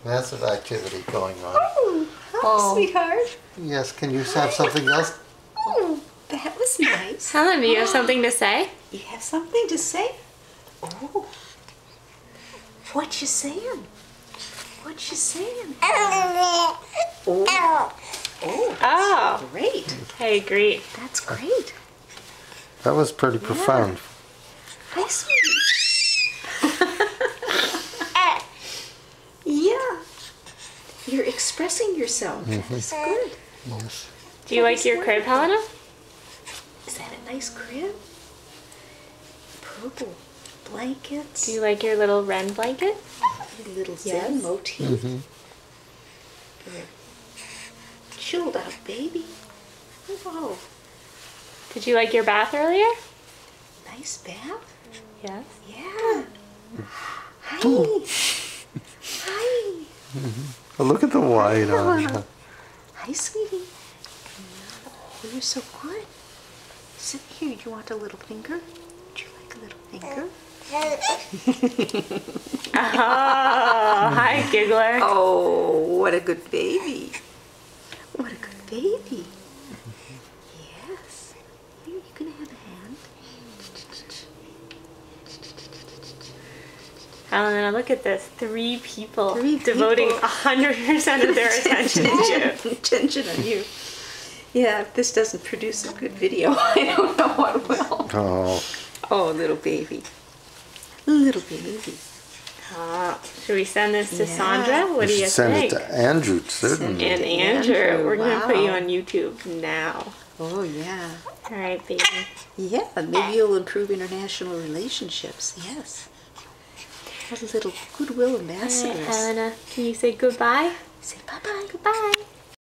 Massive activity going on. Oh, hi, sweetheart. Yes, can you have something else? Oh, that was nice. Helen, do you have something to say? You have something to say? Oh, what you saying? What you saying? Oh, that's great. I agree. That's great. That was pretty profound. Hi, sweetie. Yeah. You're expressing yourself. That's good. Yes. Do you like your crib, Helena? Is that a nice crib? Purple blankets. Do you like your little wren blanket? Your little Zen motif. Your chilled out baby. Wow. Did you like your bath earlier? Nice bath. Yes. Yeah. Hi. Hi. Oh, look at the white on. Hi, sweetie. Oh, you're so good. Sit here. You want a little finger? Would you like a little finger? Oh, hi, Giggler. Oh, what a good baby. What a good baby. Yes. Here, you can have a hand. Helena, look at this. 3 people Three devoting people. 100% of their attention to you. Attention on you. Yeah, if this doesn't produce a good video, I don't know what will. Oh, Oh, little baby. Little baby. Should we send this to Yeah. Sandra? What do you you should send think? it to Andrew, certainly. And Andrew, Andrew, we're going to put you wow. on YouTube now. Oh, yeah. All right, baby. Yeah, maybe you'll improve international relationships. Yes. Have a little goodwill All right, ambassadors. Helena, can you say goodbye? Say bye-bye. Goodbye.